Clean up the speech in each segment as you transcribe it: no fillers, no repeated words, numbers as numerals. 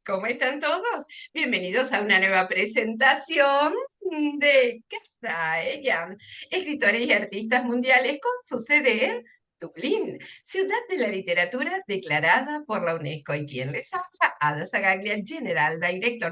¿Cómo están todos? Bienvenidos a una nueva presentación de Casa Ella, escritores y artistas mundiales con su sede en Dublín, ciudad de la literatura declarada por la UNESCO. ¿Y quién les habla? Ada Zagaglia,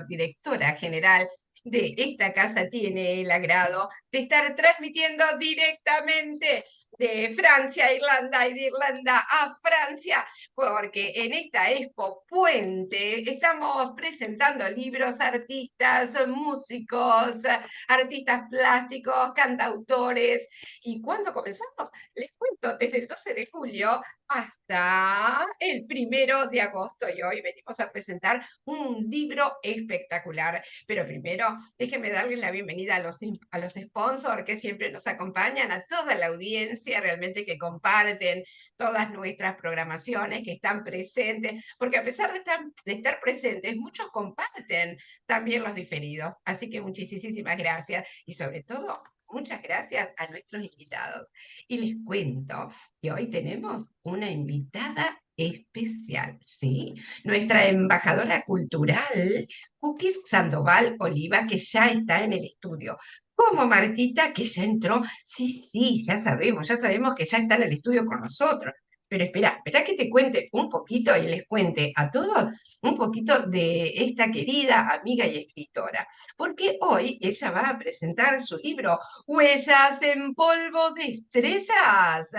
directora general de esta casa, tiene el agrado de estar transmitiendo directamente de Francia a Irlanda y de Irlanda a Francia, porque en esta Expo Puente estamos presentando libros, artistas, músicos, artistas plásticos, cantautores. ¿Y cuándo comenzamos? Les cuento, desde el 12 de julio hasta el 1 de agosto, y hoy venimos a presentar un libro espectacular. Pero primero, déjenme darles la bienvenida a los sponsors que siempre nos acompañan, a toda la audiencia realmente que comparten todas nuestras programaciones, que están presentes, porque a pesar de estar presentes, muchos comparten también los diferidos. Así que muchísimas gracias y sobre todo, muchas gracias a nuestros invitados. Y les cuento que hoy tenemos una invitada especial, ¿sí? Nuestra embajadora cultural, Cookies Sandoval Oliva, que ya está en el estudio. Como Martita, que ya entró. Sí, sí, ya sabemos que ya está en el estudio con nosotros. Pero espera que te cuente un poquito y les cuente a todos un poquito de esta querida amiga y escritora. Porque hoy ella va a presentar su libro Huellas en polvo de estrellas,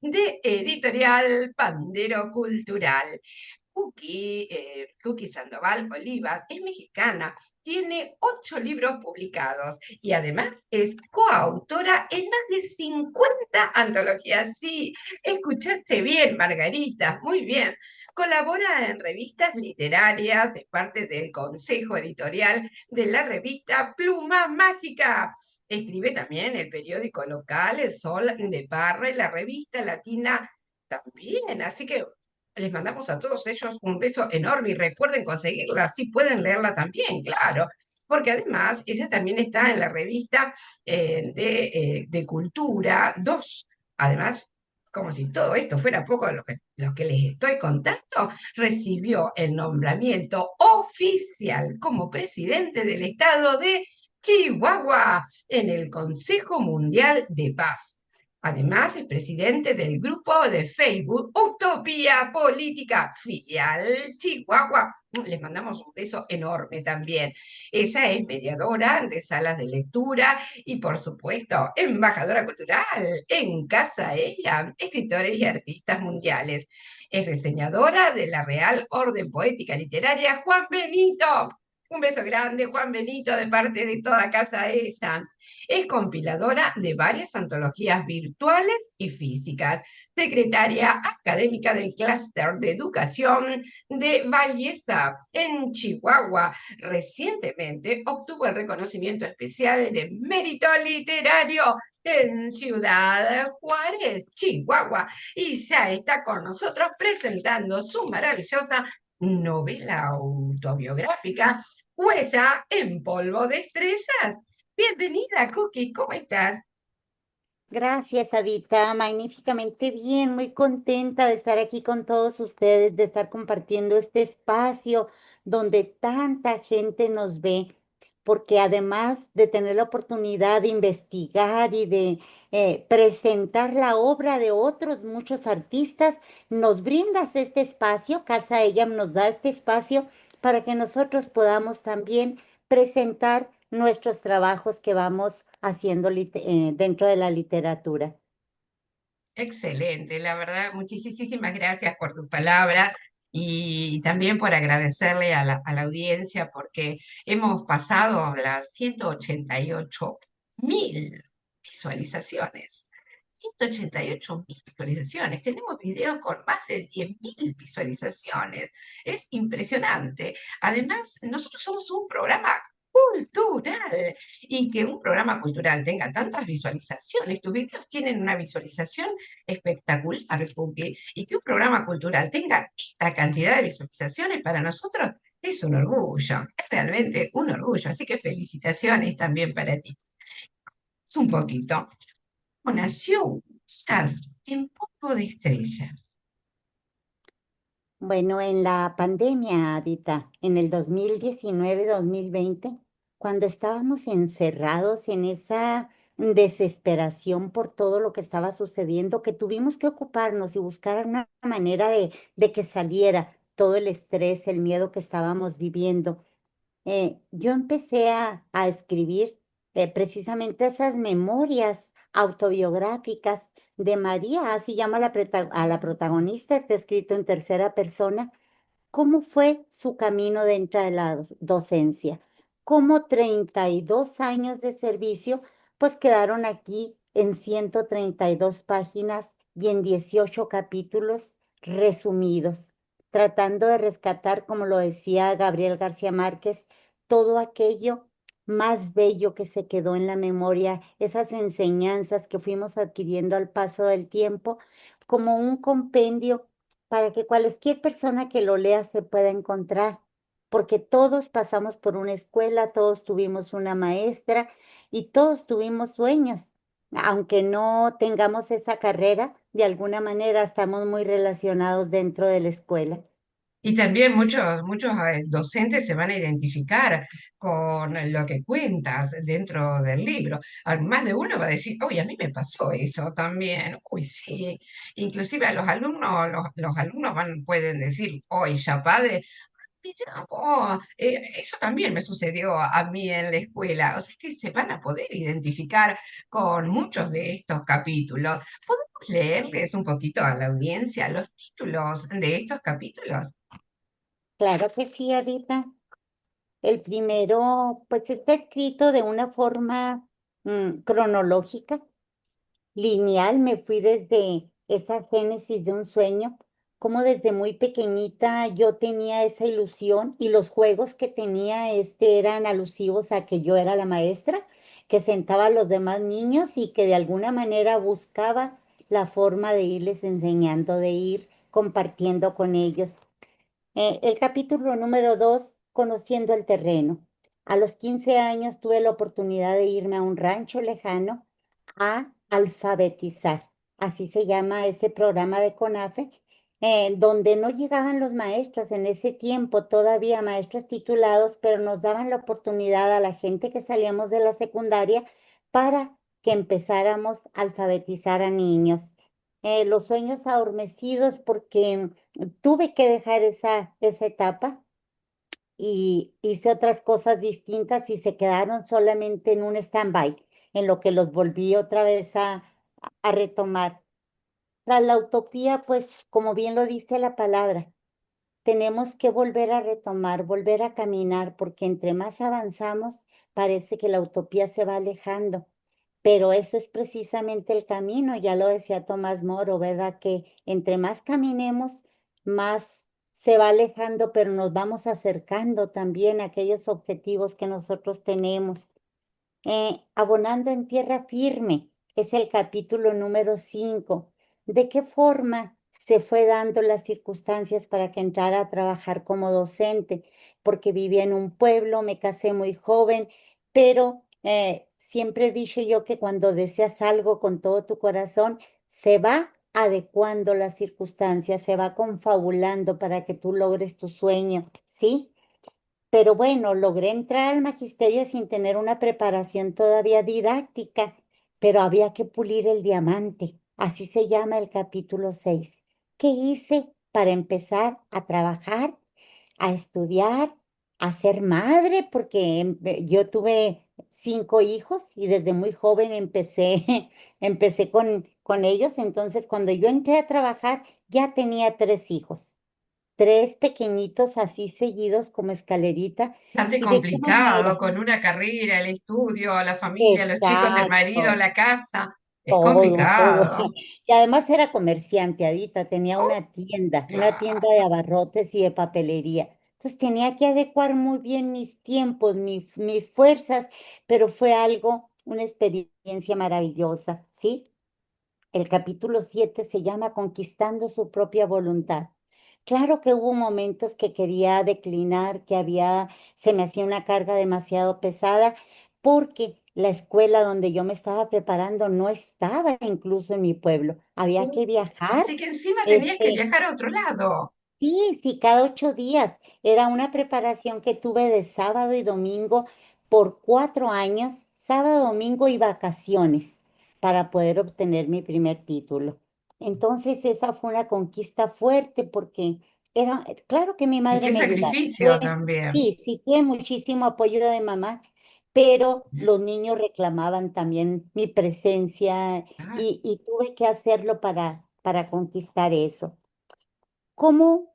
de Editorial Pandero Cultural. Cookie Sandoval Olivas es mexicana, tiene 8 libros publicados y además es coautora en más de 50 antologías. Sí, escuchaste bien, Margarita, muy bien. Colabora en revistas literarias, es parte del consejo editorial de la revista Pluma Mágica. Escribe también el periódico local El Sol de Parra y la revista latina también. Así que les mandamos a todos ellos un beso enorme y recuerden conseguirla, así pueden leerla también, claro. Porque además ella también está en la revista de Cultura 2. Además, como si todo esto fuera poco lo que les estoy contando, recibió el nombramiento oficial como presidente del estado de Chihuahua en el Consejo Mundial de Paz. Además, es presidente del grupo de Facebook Utopía Política Filial Chihuahua. Les mandamos un beso enorme también. Ella es mediadora de salas de lectura y, por supuesto, embajadora cultural en Casa Ella, escritores y artistas mundiales. Es reseñadora de la Real Orden Poética Literaria Juan Benito. Un beso grande, Juan Benito, de parte de toda Casa Ella. Es compiladora de varias antologías virtuales y físicas, secretaria académica del Clúster de Educación de Valleza, en Chihuahua. Recientemente obtuvo el reconocimiento especial de mérito literario en Ciudad Juárez, Chihuahua, y ya está con nosotros presentando su maravillosa novela autobiográfica, Huella en polvo de estrellas. Bienvenida, Cookie, ¿cómo estás? Gracias, Adita. Magníficamente bien, muy contenta de estar aquí con todos ustedes, de estar compartiendo este espacio donde tanta gente nos ve, porque además de tener la oportunidad de investigar y de presentar la obra de otros muchos artistas, nos brindas este espacio, Casa Ella nos da este espacio para que nosotros podamos también presentar nuestros trabajos que vamos haciendo dentro de la literatura. Excelente, la verdad, muchísimas gracias por tus palabras y también por agradecerle a a la audiencia porque hemos pasado de las 188.000 visualizaciones. 188.000 visualizaciones. Tenemos videos con más de 10.000 visualizaciones. Es impresionante. Además, nosotros somos un programa cultural y que un programa cultural tenga tantas visualizaciones, tus videos tienen una visualización espectacular, Cookie, y que un programa cultural tenga esta cantidad de visualizaciones para nosotros es un orgullo, es realmente un orgullo, así que felicitaciones también para ti. Un poquito. Nació Jazz en polvo de estrellas. Bueno, en la pandemia, Adita, en el 2019-2020, cuando estábamos encerrados en esa desesperación por todo lo que estaba sucediendo, que tuvimos que ocuparnos y buscar una manera de que saliera todo el estrés, el miedo que estábamos viviendo. Yo empecé a escribir precisamente esas memorias autobiográficas de María, así llama a la protagonista, está escrito en tercera persona. ¿Cómo fue su camino dentro de la docencia? ¿Cómo 32 años de servicio, pues quedaron aquí en 132 páginas y en 18 capítulos resumidos, tratando de rescatar, como lo decía Gabriel García Márquez, todo aquello más bello que se quedó en la memoria, esas enseñanzas que fuimos adquiriendo al paso del tiempo, como un compendio para que cualquier persona que lo lea se pueda encontrar, porque todos pasamos por una escuela, todos tuvimos una maestra y todos tuvimos sueños. Aunque no tengamos esa carrera, de alguna manera estamos muy relacionados dentro de la escuela. Y también muchos docentes se van a identificar con lo que cuentas dentro del libro. Más de uno va a decir, uy, a mí me pasó eso también. Uy, sí. Inclusive a los alumnos, los alumnos pueden decir, hoy ya padre, mirá vos, eso también me sucedió a mí en la escuela. O sea que se van a poder identificar con muchos de estos capítulos. ¿Podemos leerles un poquito a la audiencia los títulos de estos capítulos? Claro que sí, Adita. El primero, pues está escrito de una forma cronológica, lineal. Me fui desde esa génesis de un sueño, como desde muy pequeñita yo tenía esa ilusión y los juegos que tenía eran alusivos a que yo era la maestra, que sentaba a los demás niños y que de alguna manera buscaba la forma de irles enseñando, de ir compartiendo con ellos. El capítulo número 2, conociendo el terreno. A los 15 años tuve la oportunidad de irme a un rancho lejano a alfabetizar. Así se llama ese programa de CONAFE, donde no llegaban los maestros en ese tiempo, todavía maestros titulados, pero nos daban la oportunidad a la gente que salíamos de la secundaria para que empezáramos a alfabetizar a niños. Los sueños adormecidos porque tuve que dejar esa etapa y hice otras cosas distintas y se quedaron solamente en un stand-by, en lo que los volví otra vez a retomar. Tras la utopía, pues, como bien lo dice la palabra, tenemos que volver a retomar, volver a caminar, porque entre más avanzamos, parece que la utopía se va alejando. Pero ese es precisamente el camino, ya lo decía Tomás Moro, ¿verdad? Que entre más caminemos, más se va alejando, pero nos vamos acercando también a aquellos objetivos que nosotros tenemos. Abonando en tierra firme, es el capítulo número 5. ¿De qué forma se fue dando las circunstancias para que entrara a trabajar como docente? Porque vivía en un pueblo, me casé muy joven, pero siempre he dicho yo que cuando deseas algo con todo tu corazón, se va adecuando las circunstancias, se va confabulando para que tú logres tu sueño, ¿sí? Pero bueno, logré entrar al magisterio sin tener una preparación todavía didáctica, pero había que pulir el diamante. Así se llama el capítulo 6. ¿Qué hice para empezar a trabajar, a estudiar, a ser madre? Porque yo tuve 5 hijos y desde muy joven empecé con ellos. Entonces, cuando yo entré a trabajar, ya tenía 3 hijos, tres pequeñitos así seguidos como escalerita. Bastante ¿Y de qué complicado, manera? con una carrera, el estudio, la familia, los chicos, el marido, Exacto, la casa. Es todo, todo. complicado. Y además era comerciante, Adita, tenía Oh, una tienda de claro. abarrotes y de papelería. Entonces tenía que adecuar muy bien mis tiempos, mis fuerzas, pero fue algo, una experiencia maravillosa, ¿sí? El capítulo 7 se llama Conquistando su propia voluntad. Claro que hubo momentos que quería declinar, se me hacía una carga demasiado pesada, porque la escuela donde yo me estaba preparando no estaba incluso en mi pueblo. Había Uh, que viajar, Así que encima tenías que este, viajar a otro lado. Sí, sí, cada 8 días. Era una preparación que tuve de sábado y domingo por 4 años, sábado, domingo y vacaciones, para poder obtener mi primer título. Entonces, esa fue una conquista fuerte porque era, claro que mi Y madre qué me ayudaba. sacrificio también. Sí, sí, tuve muchísimo apoyo de mamá, pero los niños reclamaban también mi presencia Ah, y tuve que hacerlo para conquistar eso. Como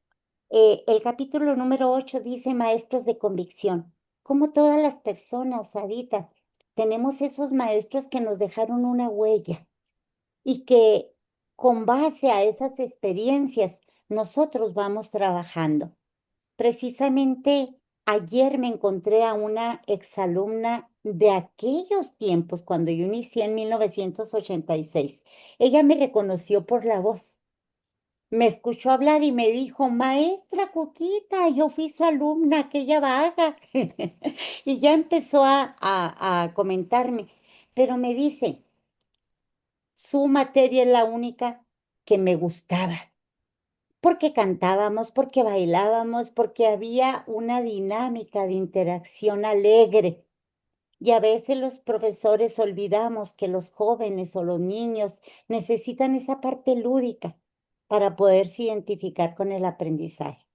el capítulo número 8 dice maestros de convicción. Como todas las personas, Sarita, tenemos esos maestros que nos dejaron una huella y que con base a esas experiencias nosotros vamos trabajando. Precisamente ayer me encontré a una exalumna de aquellos tiempos, cuando yo inicié en 1986. Ella me reconoció por la voz. Me escuchó hablar y me dijo, maestra Cuquita, yo fui su alumna, aquella vaga. Y ya empezó a comentarme, pero me dice, su materia es la única que me gustaba, porque cantábamos, porque bailábamos, porque había una dinámica de interacción alegre. Y a veces los profesores olvidamos que los jóvenes o los niños necesitan esa parte lúdica para poderse identificar con el aprendizaje.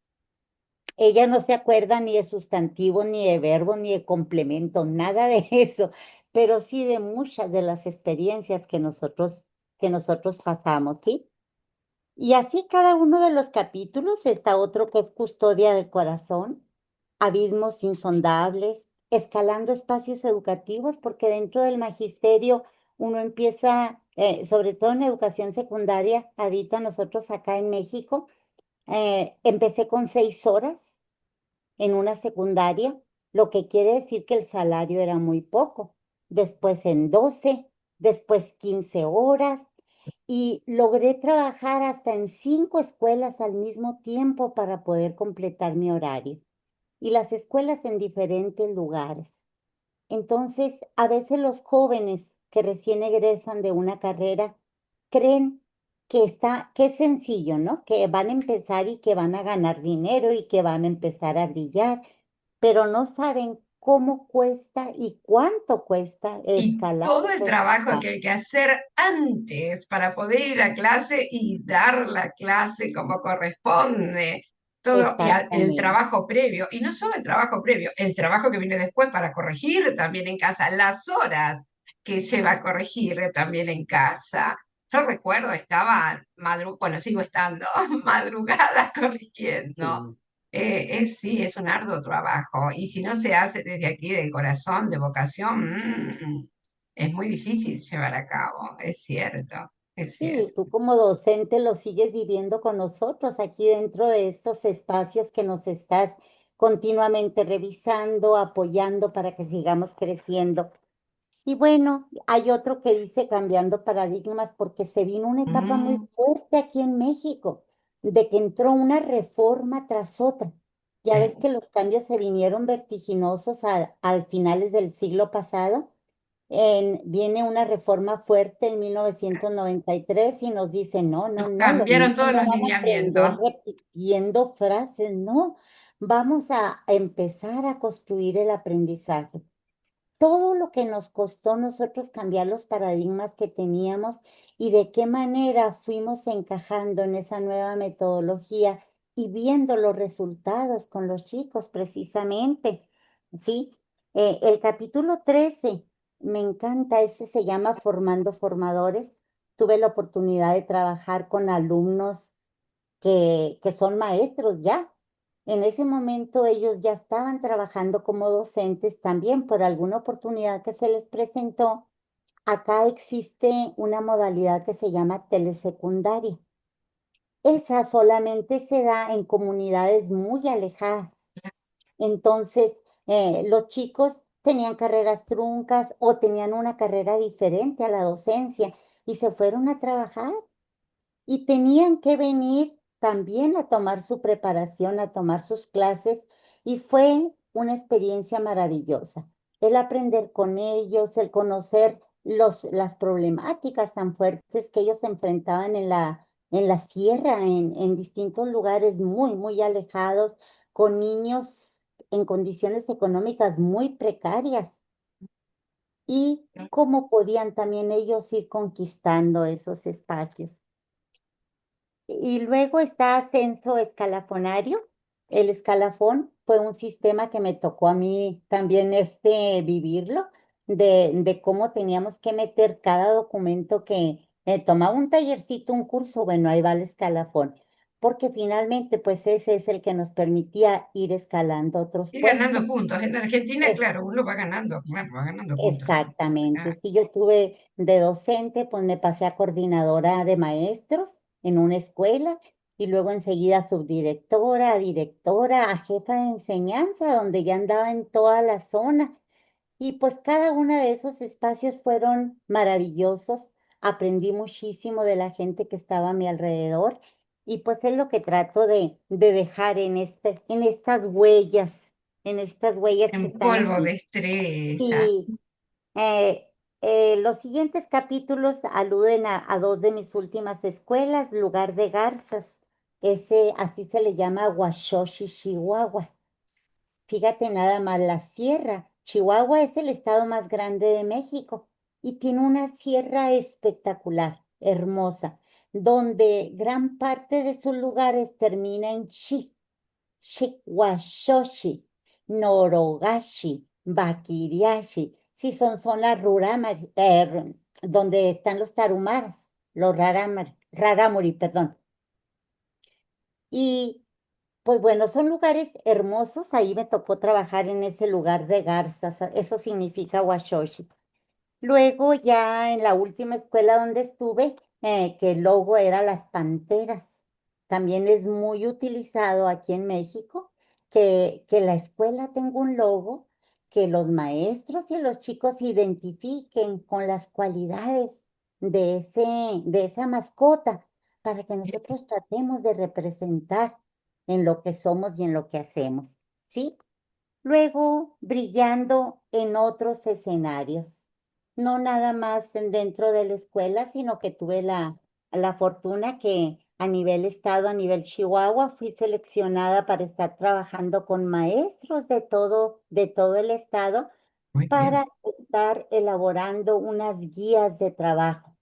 Ella no se acuerda ni de sustantivo, ni de verbo, ni de complemento, nada de eso, pero sí de muchas de las experiencias que nosotros pasamos, ¿sí? Y así cada uno de los capítulos está otro que es custodia del corazón, abismos insondables, escalando espacios educativos, porque dentro del magisterio uno empieza, sobre todo en educación secundaria, Adita, nosotros acá en México, empecé con 6 horas en una secundaria, lo que quiere decir que el salario era muy poco. Después en 12, después 15 horas y logré trabajar hasta en 5 escuelas al mismo tiempo para poder completar mi horario. Y las escuelas en diferentes lugares. Entonces, a veces los jóvenes que recién egresan de una carrera creen que es sencillo, ¿no? Que van a empezar y que van a ganar dinero y que van a empezar a brillar, pero no saben cómo cuesta y cuánto cuesta y escalar todo el esos trabajo que espacios. hay que hacer antes para poder ir a clase y dar la clase como corresponde. Todo, y el Exactamente. trabajo previo, y no solo el trabajo previo, el trabajo que viene después para corregir también en casa, las horas que lleva a corregir también en casa. Yo recuerdo, estaba, bueno, sigo estando, madrugadas corrigiendo. Sí. Sí, es un arduo trabajo. Y si no se hace desde aquí, del corazón, de vocación, es muy difícil llevar a cabo. Es cierto, es cierto. Sí, tú como docente lo sigues viviendo con nosotros aquí dentro de estos espacios que nos estás continuamente revisando, apoyando para que sigamos creciendo. Y bueno, hay otro que dice cambiando paradigmas porque se vino una etapa muy Mm, fuerte aquí en México, de que entró una reforma tras otra. Ya ves sí. que los cambios se vinieron vertiginosos al finales del siglo pasado. Viene una reforma fuerte en 1993 y nos dice, no, no, Nos no, los cambiaron niños todos no los van a aprender lineamientos. repitiendo frases, no, vamos a empezar a construir el aprendizaje. Todo lo que nos costó nosotros cambiar los paradigmas que teníamos y de qué manera fuimos encajando en esa nueva metodología y viendo los resultados con los chicos precisamente, ¿sí? El capítulo 13 me encanta, ese se llama Formando Formadores. Tuve la oportunidad de trabajar con alumnos que son maestros ya. En ese momento ellos ya estaban trabajando como docentes también por alguna oportunidad que se les presentó. Acá existe una modalidad que se llama telesecundaria. Esa solamente se da en comunidades muy alejadas. Entonces, los chicos tenían carreras truncas o tenían una carrera diferente a la docencia y se fueron a trabajar y tenían que venir también a tomar su preparación, a tomar sus clases y fue una experiencia maravillosa. El aprender con ellos, el conocer las problemáticas tan fuertes que ellos enfrentaban en la sierra, en distintos lugares muy, muy alejados, con niños en condiciones económicas muy precarias y cómo podían también ellos ir conquistando esos espacios. Y luego está ascenso escalafonario. El escalafón fue un sistema que me tocó a mí también vivirlo, de cómo teníamos que meter cada documento que tomaba un tallercito, un curso, bueno, ahí va el escalafón, porque finalmente pues ese es el que nos permitía ir escalando otros Y puestos. ganando puntos. En Argentina, claro, uno va ganando, claro, va ganando puntos. Exactamente. Acá. Si yo tuve de docente, pues me pasé a coordinadora de maestros en una escuela y luego enseguida subdirectora, a directora, a jefa de enseñanza, donde ya andaba en toda la zona. Y pues cada uno de esos espacios fueron maravillosos. Aprendí muchísimo de la gente que estaba a mi alrededor y pues es lo que trato de dejar en estas huellas que En están en polvo de mí. estrella. Sí. Eh, los siguientes capítulos aluden a dos de mis últimas escuelas, Lugar de Garzas. Ese, así se le llama Huachochi, Chihuahua. Fíjate nada más, la sierra. Chihuahua es el estado más grande de México y tiene una sierra espectacular, hermosa, donde gran parte de sus lugares termina en chi. Shikwashoshi, Norogashi, Bakiriashi. Sí, son zonas donde están los tarumaras, los raramuri, perdón. Y pues bueno, son lugares hermosos. Ahí me tocó trabajar en ese lugar de garzas. Eso significa Washoshi. Luego ya en la última escuela donde estuve, que el logo era las panteras. También es muy utilizado aquí en México que la escuela tenga un logo, que los maestros y los chicos se identifiquen con las cualidades de esa mascota para que nosotros tratemos de representar en lo que somos y en lo que hacemos. ¿Sí? Luego brillando en otros escenarios, no nada más dentro de la escuela, sino que tuve la fortuna que a nivel estado, a nivel Chihuahua, fui seleccionada para estar trabajando con maestros de todo el estado Muy bien, para estar elaborando unas guías de trabajo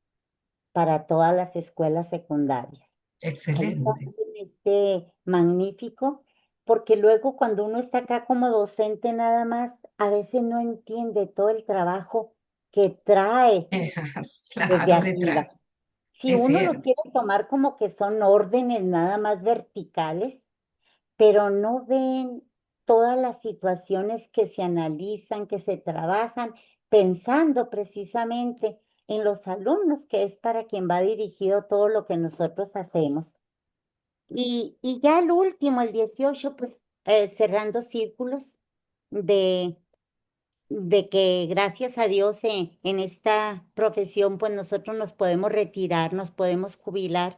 para todas las escuelas secundarias. Ahí excelente. también magnífico, porque luego cuando uno está acá como docente nada más, a veces no entiende todo el trabajo que trae desde Claro, arriba. detrás, Si es uno lo cierto. quiere tomar como que son órdenes nada más verticales, pero no ven todas las situaciones que se analizan, que se trabajan, pensando precisamente en los alumnos, que es para quien va dirigido todo lo que nosotros hacemos. Y ya el último, el 18 pues cerrando círculos de, de que gracias a Dios en esta profesión pues nosotros nos podemos retirar, nos podemos jubilar,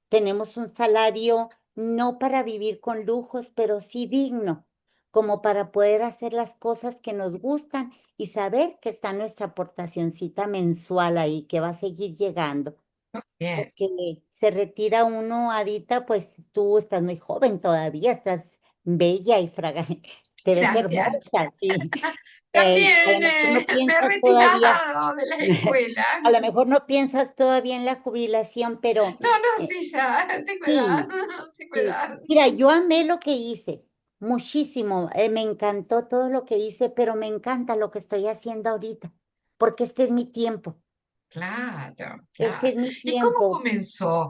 tenemos un salario no para vivir con lujos, pero sí digno, como para poder hacer las cosas que nos gustan y saber que está nuestra aportacioncita mensual ahí, que va a seguir llegando Bien, porque se retira uno, Adita, pues tú estás muy joven todavía, estás bella y te ves gracias. hermosa, sí. A lo También mejor no me he piensas todavía, retirado de la escuela. a lo mejor no piensas todavía en la jubilación, pero No, no, eh, sí, ya, tengo edad, sí, tengo sí. edad. Mira, yo amé lo que hice, muchísimo, me encantó todo lo que hice, pero me encanta lo que estoy haciendo ahorita, porque este es mi tiempo, Claro, este claro. es mi ¿Y cómo tiempo. comenzó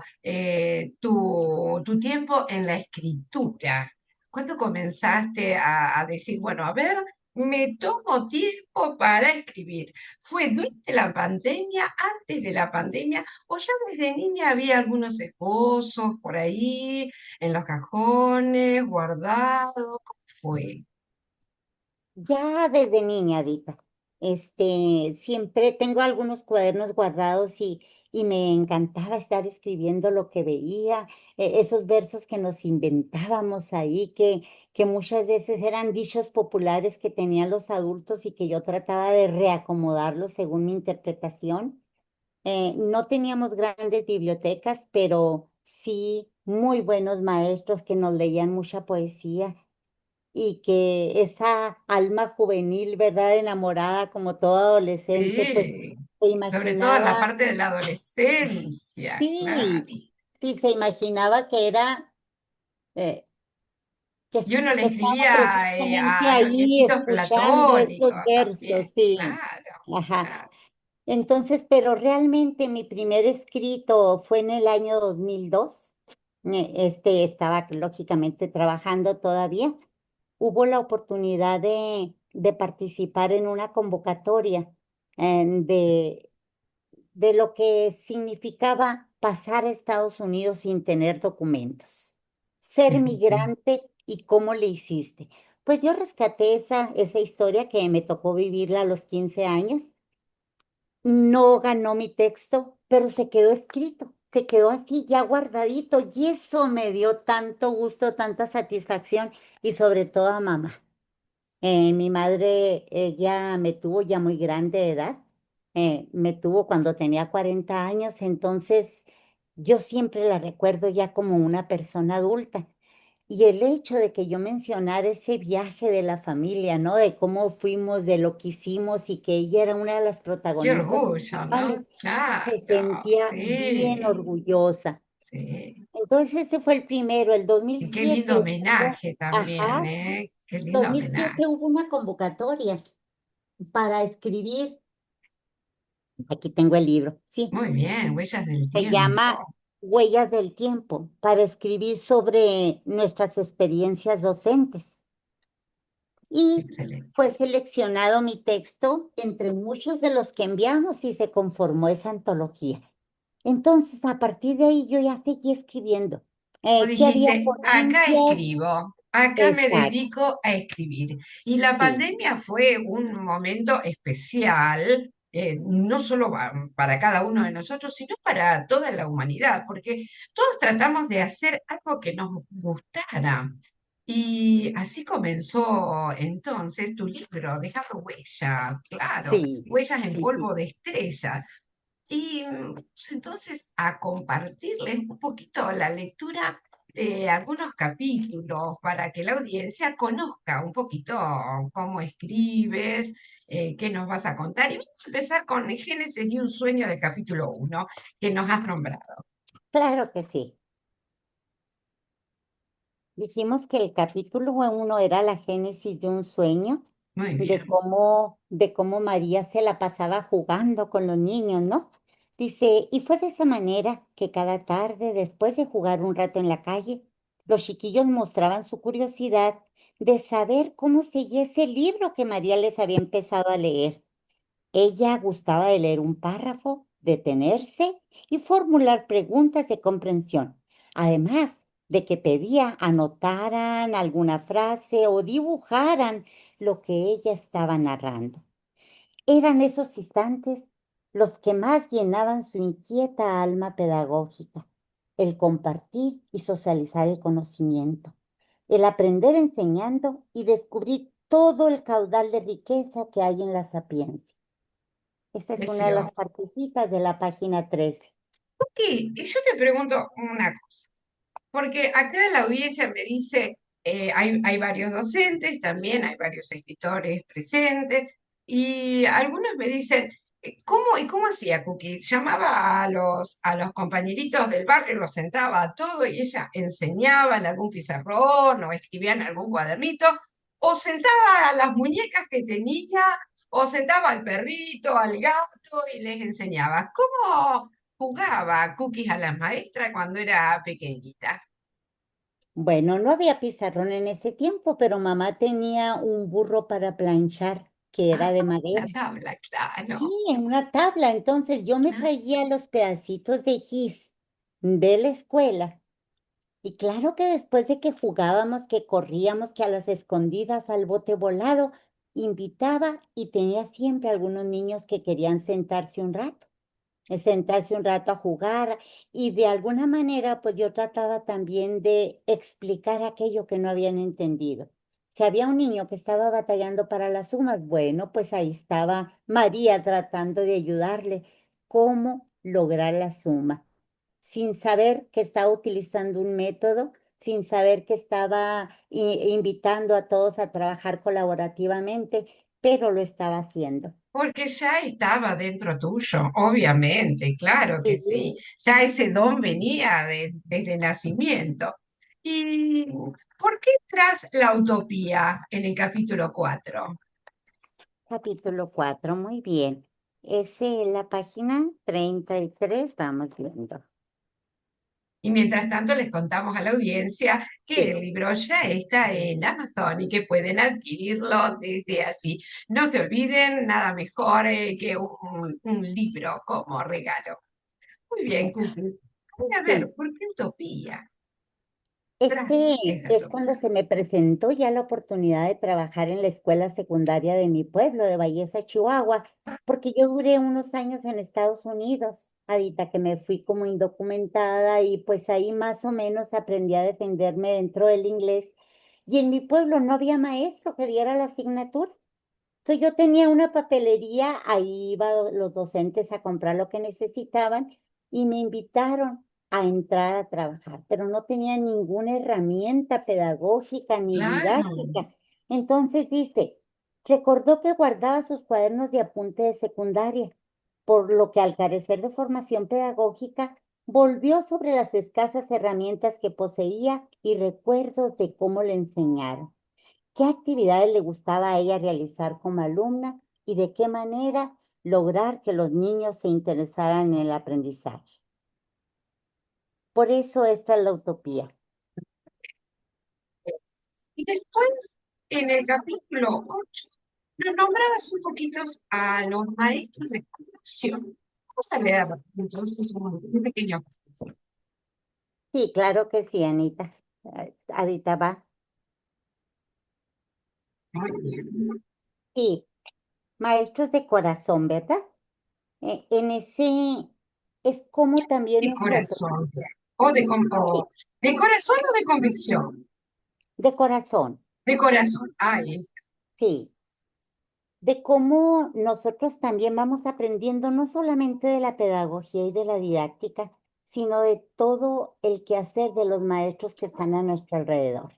tu tiempo en la escritura? ¿Cuándo comenzaste a decir, bueno, a ver, me tomo tiempo para escribir? ¿Fue durante la pandemia, antes de la pandemia, o ya desde niña había algunos esposos por ahí, en los cajones, guardados? ¿Cómo fue? Ya desde niña, Dita, siempre tengo algunos cuadernos guardados y me encantaba estar escribiendo lo que veía, esos versos que nos inventábamos ahí, que muchas veces eran dichos populares que tenían los adultos y que yo trataba de reacomodarlos según mi interpretación. No teníamos grandes bibliotecas, pero sí, muy buenos maestros que nos leían mucha poesía y que esa alma juvenil, ¿verdad? Enamorada como todo adolescente, pues Sí, se sobre todo en la imaginaba, parte de la adolescencia, claro. sí, sí, se imaginaba que era, eh, Y uno le que estaba escribía precisamente a los ahí viejitos escuchando platónicos esos versos, también, sí, claro, ajá. claro. Entonces, pero realmente mi primer escrito fue en el año 2002. Estaba lógicamente trabajando todavía. Hubo la oportunidad de participar en una convocatoria de lo que significaba pasar a Estados Unidos sin tener documentos. Ser Ujú. migrante y cómo le hiciste. Pues yo rescaté esa historia que me tocó vivirla a los 15 años. No ganó mi texto, pero se quedó escrito, se quedó así ya guardadito y eso me dio tanto gusto, tanta satisfacción y sobre todo a mamá. Mi madre, ella me tuvo ya muy grande de edad, me tuvo cuando tenía 40 años, entonces yo siempre la recuerdo ya como una persona adulta. Y el hecho de que yo mencionara ese viaje de la familia, ¿no? De cómo fuimos, de lo que hicimos y que ella era una de las Qué protagonistas orgullo, principales, ¿no? se Claro, sentía bien sí, orgullosa. sí. Entonces ese fue el primero, el Y qué lindo 2007 hubo, homenaje también, ajá, ¿eh? Qué lindo 2007 homenaje. hubo una convocatoria para escribir, aquí tengo el libro, sí, Muy bien, huellas del se llama tiempo. Huellas del Tiempo, para escribir sobre nuestras experiencias docentes. Y Excelente. fue seleccionado mi texto entre muchos de los que enviamos y se conformó esa antología. Entonces, a partir de ahí yo ya seguí escribiendo. Vos ¿Qué había dijiste, acá ponencias? escribo, acá me Exacto, dedico a escribir. Y la sí, pandemia fue un momento especial, no solo para cada uno de nosotros, sino para toda la humanidad, porque todos tratamos de hacer algo que nos gustara. Y así comenzó entonces tu libro, Dejando Huellas, claro, sí, Huellas en sí, sí. Polvo de Estrellas. Y pues, entonces a compartirles un poquito la lectura de algunos capítulos para que la audiencia conozca un poquito cómo escribes, qué nos vas a contar. Y vamos a empezar con Génesis y un sueño del capítulo 1 que nos has nombrado. Claro que sí. Dijimos que el capítulo 1 era la génesis de un sueño, Muy bien, de cómo María se la pasaba jugando con los niños, ¿no? Dice, y fue de esa manera que cada tarde, después de jugar un rato en la calle, los chiquillos mostraban su curiosidad de saber cómo seguía ese libro que María les había empezado a leer. Ella gustaba de leer un párrafo, detenerse y formular preguntas de comprensión, además de que pedía anotaran alguna frase o dibujaran lo que ella estaba narrando. Eran esos instantes los que más llenaban su inquieta alma pedagógica, el compartir y socializar el conocimiento, el aprender enseñando y descubrir todo el caudal de riqueza que hay en la sapiencia. Esta es una de las precioso. partecitas de la página 13. Ok, y yo te pregunto una cosa. Porque acá la audiencia me dice, hay varios docentes, también hay varios escritores presentes, y algunos me dicen, ¿cómo y cómo hacía Cookie? Llamaba a los compañeritos del barrio, los sentaba a todo y ella enseñaba en algún pizarrón o escribía en algún cuadernito, o sentaba a las muñecas que tenía, o sentaba al perrito, al gato y les enseñaba. ¿Cómo jugaba Cookies a las maestras cuando era pequeñita? Bueno, no había pizarrón en ese tiempo, pero mamá tenía un burro para planchar que era Ah, de la madera. tabla, Sí, claro, en una tabla. Entonces yo me claro. traía los pedacitos de gis de la escuela. Y claro que después de que jugábamos, que corríamos, que a las escondidas al bote volado, invitaba y tenía siempre algunos niños que querían sentarse un rato. Sentarse un rato a jugar y de alguna manera pues yo trataba también de explicar aquello que no habían entendido. Si había un niño que estaba batallando para las sumas, bueno, pues ahí estaba María tratando de ayudarle cómo lograr la suma. sin saber que estaba utilizando un método, sin saber que estaba invitando a todos a trabajar colaborativamente, pero lo estaba haciendo. Porque ya estaba dentro tuyo, obviamente, claro que sí. Sí. Ya ese don venía desde nacimiento. ¿Y por qué tras la utopía en el capítulo 4? Capítulo 4, muy bien. Es en la página 33, vamos viendo. Y mientras tanto les contamos a la audiencia que Sí, el libro ya está en Amazon y que pueden adquirirlo desde allí. No te olviden, nada mejor que un libro como regalo. Muy bien, Cookie. A ver, sí. ¿por qué utopía? Tras Este esa es cuando utopía. se me presentó ya la oportunidad de trabajar en la escuela secundaria de mi pueblo, de Bayesa, Chihuahua, porque yo duré unos años en Estados Unidos, Adita, que me fui como indocumentada y pues ahí más o menos aprendí a defenderme dentro del inglés. Y en mi pueblo no había maestro que diera la asignatura. Entonces yo tenía una papelería, ahí iban los docentes a comprar lo que necesitaban y me invitaron a entrar a trabajar, pero no tenía ninguna herramienta pedagógica ni Claro, didáctica. Entonces dice, recordó que guardaba sus cuadernos de apunte de secundaria, por lo que al carecer de formación pedagógica, volvió sobre las escasas herramientas que poseía y recuerdos de cómo le enseñaron. ¿Qué actividades le gustaba a ella realizar como alumna y de qué manera lograr que los niños se interesaran en el aprendizaje? Por eso esta es la utopía. y después, en el capítulo 8 nos nombrabas un poquito a los maestros de conducción. Vamos a leer entonces un pequeño. Sí, claro que sí, Anita. Adita va. Sí, maestros de corazón, ¿verdad? En ese es como también De nosotros, corazón. O de, sí, de corazón o de convicción. de corazón, De corazón. Ay, sí. De cómo nosotros también vamos aprendiendo no solamente de la pedagogía y de la didáctica, sino de todo el quehacer de los maestros que están a nuestro alrededor.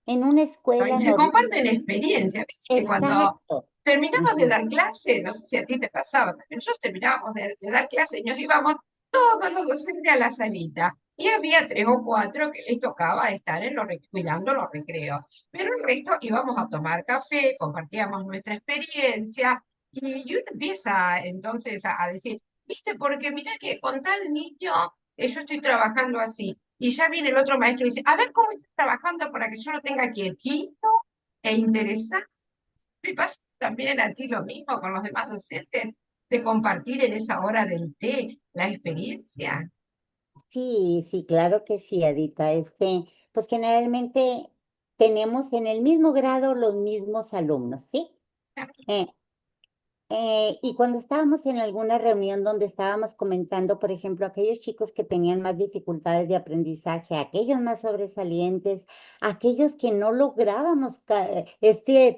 En una ay, escuela se normal, comparten experiencias. ¿Viste que cuando exacto. terminamos de Ujú. dar clase, no sé si a ti te pasaba, pero nosotros terminábamos de dar clase y nos íbamos todos los docentes a la salita. Y había tres o cuatro que les tocaba estar en cuidando los recreos. Pero el resto íbamos a tomar café, compartíamos nuestra experiencia. Y uno empieza entonces a decir, viste, porque mira que con tal niño yo estoy trabajando así. Y ya viene el otro maestro y dice, a ver cómo estás trabajando para que yo lo tenga quietito e interesante. ¿Te pasa también a ti lo mismo con los demás docentes de compartir en esa hora del té la experiencia? Sí, sí, claro que sí, Adita. Pues generalmente tenemos en el mismo grado los mismos alumnos, ¿sí? Eh, y cuando estábamos en alguna reunión donde estábamos comentando, por ejemplo, aquellos chicos que tenían más dificultades de aprendizaje, aquellos más sobresalientes, aquellos que no lográbamos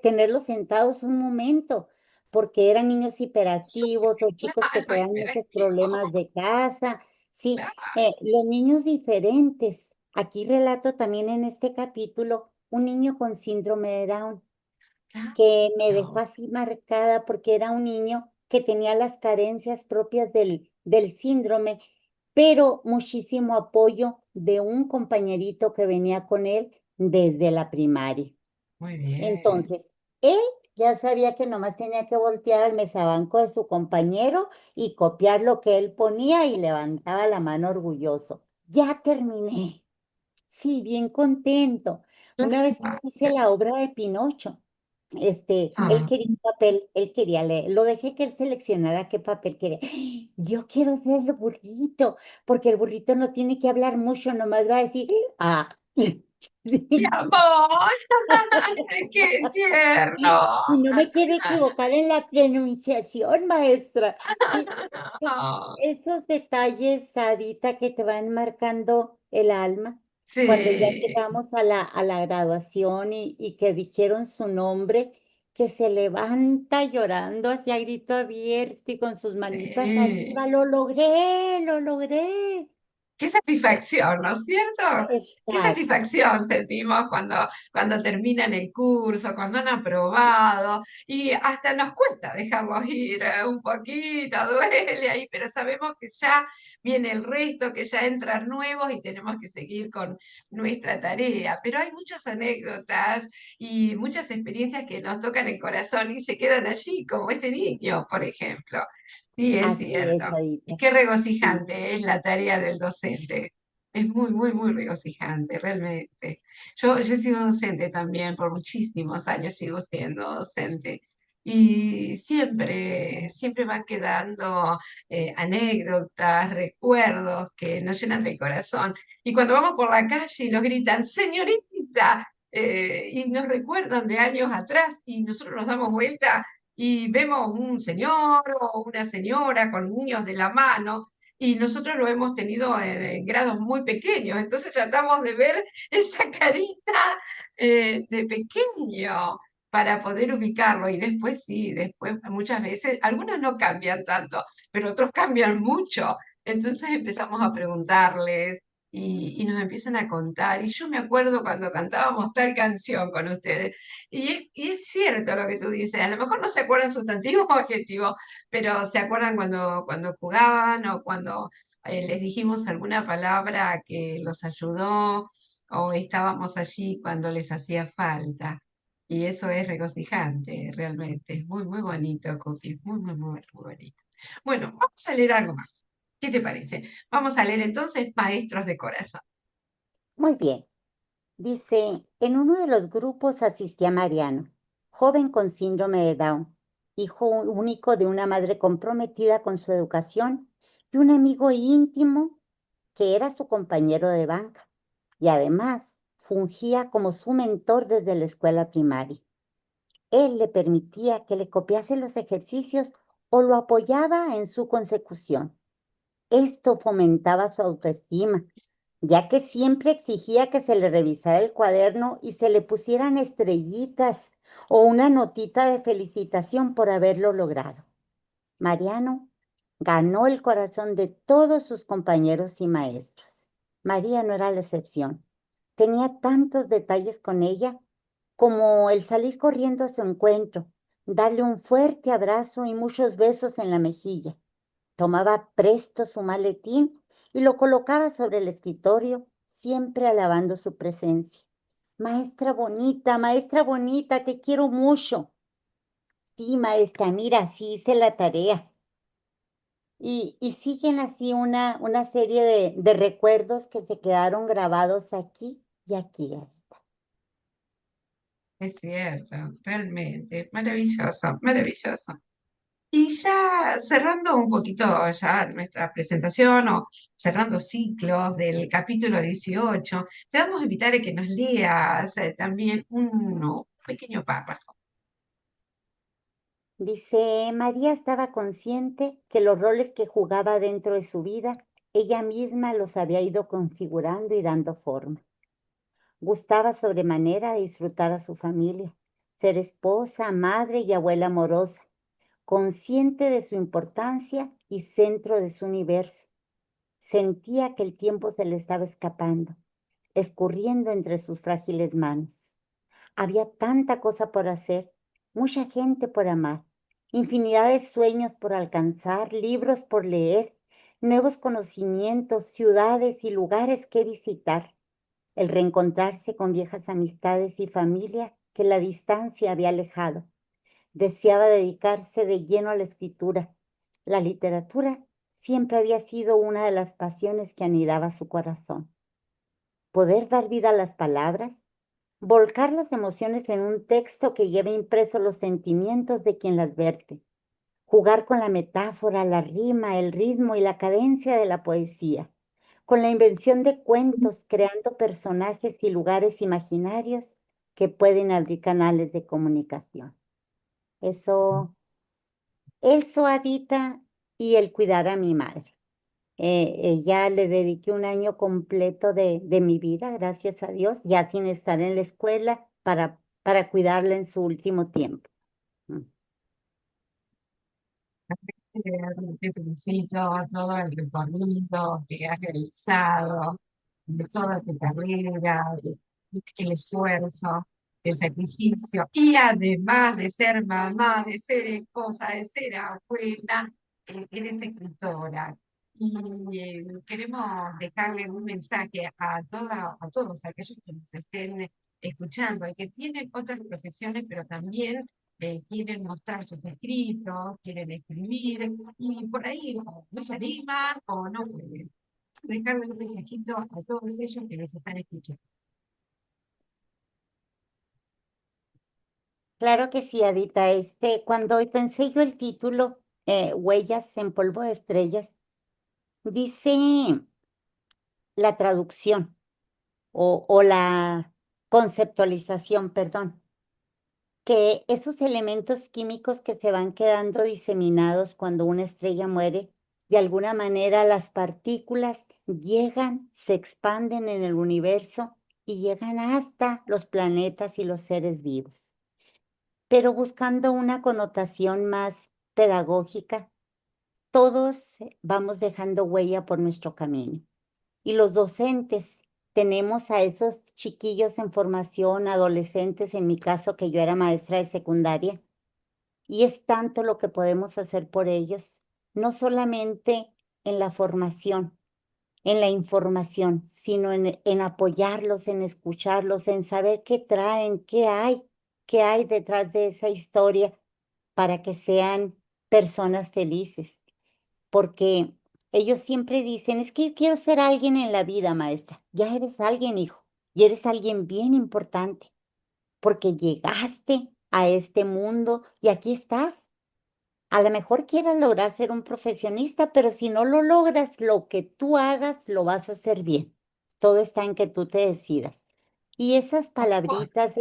tenerlos sentados un momento, porque eran niños hiperactivos o chicos que Claro, traían muchos hiperactivo, problemas de casa, sí, claro, los niños diferentes. Aquí relato también en este capítulo un niño con síndrome de Down que me dejó claro. así marcada porque era un niño que tenía las carencias propias del síndrome, pero muchísimo apoyo de un compañerito que venía con él desde la primaria. Muy bien. Entonces, él ya sabía que nomás tenía que voltear al mesabanco de su compañero y copiar lo que él ponía y levantaba la mano orgulloso. Ya terminé. Sí, bien contento. Una vez Claro. hice la obra de Pinocho. Él Ah, quería un papel, él quería leer, lo dejé que él seleccionara qué papel quería. Yo quiero ser el burrito, porque el burrito no tiene que hablar mucho, nomás va a decir, ah. mi amor, qué tierno. Y no me quiero equivocar en la pronunciación, maestra. Sí, pues, esos detalles, Sadita, que te van marcando el alma, cuando ya Sí, llegamos a la graduación y que dijeron su nombre, que se levanta llorando hacia grito abierto y con sus manitas sí. arriba, lo logré, lo logré. qué satisfacción, ¿no es cierto? Qué Exacto. satisfacción sentimos cuando terminan el curso, cuando han aprobado, y hasta nos cuesta dejarlos ir un poquito, duele ahí, pero sabemos que ya viene el resto, que ya entran nuevos y tenemos que seguir con nuestra tarea. Pero hay muchas anécdotas y muchas experiencias que nos tocan el corazón y se quedan allí, como este niño, por ejemplo. Sí, es Así cierto. es, Y Adita. qué Sí. regocijante es la tarea del docente. Es muy, muy, muy regocijante, realmente. Yo he sido docente también por muchísimos años, sigo siendo docente. Y siempre van quedando anécdotas, recuerdos que nos llenan el corazón. Y cuando vamos por la calle y nos gritan, señorita, y nos recuerdan de años atrás y nosotros nos damos vuelta y vemos un señor o una señora con niños de la mano y nosotros lo hemos tenido en grados muy pequeños, entonces tratamos de ver esa carita de pequeño para poder ubicarlo y después sí, después muchas veces, algunos no cambian tanto, pero otros cambian mucho, entonces empezamos a preguntarles y nos empiezan a contar y yo me acuerdo cuando cantábamos tal canción con ustedes y es cierto lo que tú dices, a lo mejor no se acuerdan sustantivos o adjetivos, pero se acuerdan cuando jugaban o cuando les dijimos alguna palabra que los ayudó o estábamos allí cuando les hacía falta. Y eso es regocijante, realmente. Es muy, muy bonito, Cookie. Muy, muy, muy, muy bonito. Bueno, vamos a leer algo más. ¿Qué te parece? Vamos a leer entonces Maestros de Corazón. Muy bien. Dice, en uno de los grupos asistía Mariano, joven con síndrome de Down, hijo único de una madre comprometida con su educación y un amigo íntimo que era su compañero de banca y además fungía como su mentor desde la escuela primaria. Él le permitía que le copiase los ejercicios o lo apoyaba en su consecución. Esto fomentaba su autoestima, ya que siempre exigía que se le revisara el cuaderno y se le pusieran estrellitas o una notita de felicitación por haberlo logrado. Mariano ganó el corazón de todos sus compañeros y maestros. María no era la excepción. Tenía tantos detalles con ella, como el salir corriendo a su encuentro, darle un fuerte abrazo y muchos besos en la mejilla. Tomaba presto su maletín y lo colocaba sobre el escritorio, siempre alabando su presencia. Maestra bonita, te quiero mucho. Sí, maestra, mira, sí hice la tarea. Y siguen así una serie de recuerdos que se quedaron grabados aquí y aquí. Es cierto, realmente. Maravilloso, maravilloso. Y ya cerrando un poquito ya nuestra presentación o cerrando ciclos del capítulo 18, te vamos a invitar a que nos leas también un pequeño párrafo. Dice, María estaba consciente que los roles que jugaba dentro de su vida, ella misma los había ido configurando y dando forma. Gustaba sobremanera disfrutar a su familia, ser esposa, madre y abuela amorosa, consciente de su importancia y centro de su universo. Sentía que el tiempo se le estaba escapando, escurriendo entre sus frágiles manos. Había tanta cosa por hacer, mucha gente por amar, infinidad de sueños por alcanzar, libros por leer, nuevos conocimientos, ciudades y lugares que visitar, el reencontrarse con viejas amistades y familia que la distancia había alejado. Deseaba dedicarse de lleno a la escritura. La literatura siempre había sido una de las pasiones que anidaba su corazón. Poder dar vida a las palabras, volcar las emociones en un texto que lleve impresos los sentimientos de quien las verte, jugar con la metáfora, la rima, el ritmo y la cadencia de la poesía, con la invención de cuentos, creando personajes y lugares imaginarios que pueden abrir canales de comunicación. Eso, Adita, y el cuidar a mi madre. Ella le dediqué un año completo de mi vida, gracias a Dios, ya sin estar en la escuela, para cuidarla en su último tiempo. Mm. Te felicito todo el recorrido que has realizado, de toda tu carrera, el esfuerzo, el sacrificio, y además de ser mamá, de ser esposa, de ser abuela, eres escritora. Y queremos dejarle un mensaje a todos aquellos que nos estén escuchando y que tienen otras profesiones, pero también quieren mostrar sus escritos, quieren escribir, y por ahí no se animan o no pueden. Dejarle un mensajito a todos ellos que nos están escuchando. Claro que sí, Adita. Cuando pensé yo el título, Huellas en polvo de estrellas, dice la traducción o la conceptualización, perdón, que esos elementos químicos que se van quedando diseminados cuando una estrella muere, de alguna manera las partículas llegan, se expanden en el universo y llegan hasta los planetas y los seres vivos. Pero buscando una connotación más pedagógica, todos vamos dejando huella por nuestro camino. Y los docentes tenemos a esos chiquillos en formación, adolescentes, en mi caso que yo era maestra de secundaria, y es tanto lo que podemos hacer por ellos, no solamente en la formación, en la información, sino en apoyarlos, en escucharlos, en saber qué traen, qué hay detrás de esa historia para que sean personas felices. Porque ellos siempre dicen, es que yo quiero ser alguien en la vida, maestra. Ya eres alguien, hijo, y eres alguien bien importante, porque llegaste a este mundo y aquí estás. A lo mejor quieras lograr ser un profesionista, pero si no lo logras, lo que tú hagas lo vas a hacer bien. Todo está en que tú te decidas. Y esas palabritas,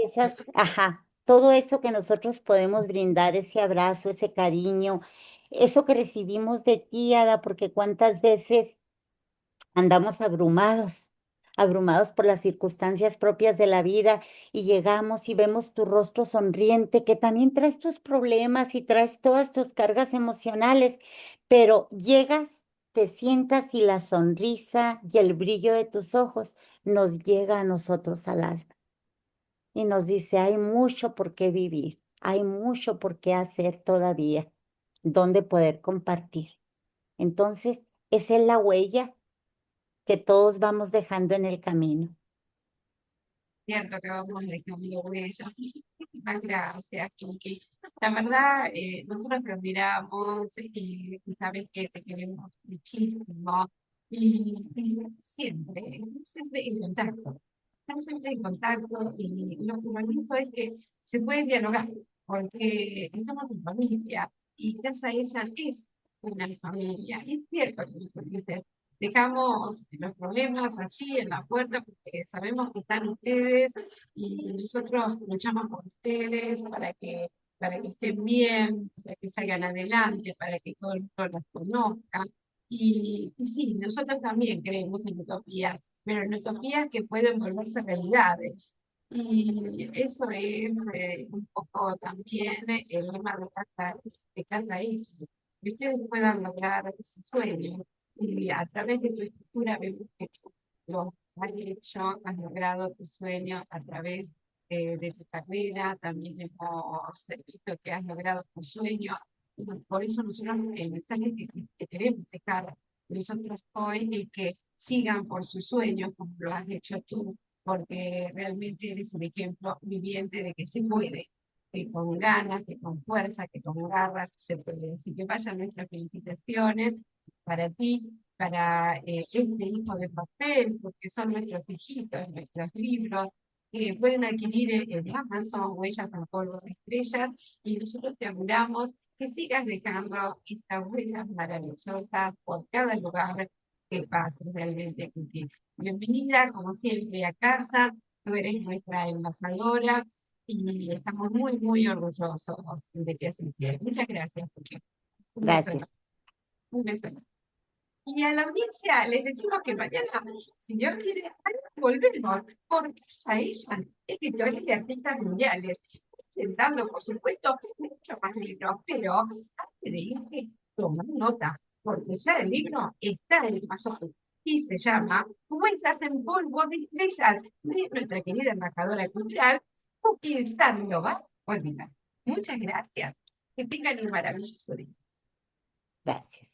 todo eso que nosotros podemos brindar, ese abrazo, ese cariño, eso que recibimos de ti, Ada, porque cuántas veces andamos abrumados, abrumados por las circunstancias propias de la vida y llegamos y vemos tu rostro sonriente, que también traes tus problemas y traes todas tus cargas emocionales, pero llegas, te sientas y la sonrisa y el brillo de tus ojos nos llega a nosotros al alma y nos dice, hay mucho por qué vivir, hay mucho por qué hacer todavía, donde poder compartir. Entonces, esa es la huella que todos vamos dejando en el camino. Cierto que vamos dejando huellas. Muchísimas gracias, Kiki. La verdad, nosotros te admiramos y sabes que te queremos muchísimo. Y siempre en contacto. Estamos siempre en contacto y lo bonito es que se puede dialogar, porque estamos en familia y Casa Ella es una familia. Es cierto que tú dices, dejamos los problemas allí en la puerta porque sabemos que están ustedes y nosotros luchamos por ustedes para que estén bien, para que salgan adelante, para que todo el mundo las conozca. Y sí, nosotros también creemos en utopías, pero en utopías que pueden volverse realidades. Y eso es un poco también el lema de cada hijo, que ustedes puedan lograr sus sueños. Y a través de tu escritura vemos que tú lo has hecho, has logrado tu sueño a través de tu carrera, también hemos visto que has logrado tu sueño. Y por eso nosotros el mensaje que queremos dejar nosotros hoy es que sigan por sus sueños como lo has hecho tú, porque realmente eres un ejemplo viviente de que se puede, que con ganas, que con fuerza, que con garras se puede. Así que vayan nuestras felicitaciones para ti, para este hijo de papel, porque son nuestros hijitos, nuestros libros, que pueden adquirir en Amazon Huellas con polvo de estrellas, y nosotros te auguramos que sigas dejando estas huellas maravillosas por cada lugar que pases realmente, Cuti. Bienvenida, como siempre, a casa, tú eres nuestra embajadora y estamos muy, muy orgullosos de que así sea. Muchas gracias, Cuti. Un beso Gracias. enorme. Un beso enorme. Y a la audiencia les decimos que mañana, si Dios quiere, volvemos por Casa Ella, escritores y artistas mundiales, presentando, por supuesto, muchos más libros, pero antes de irse, tomar nota, porque ya el libro está en el paso y se llama Vueltas en polvo de estrellas de nuestra querida embajadora cultural, Cookie Sandoval Oliva. Muchas gracias. Que tengan un maravilloso día. Gracias.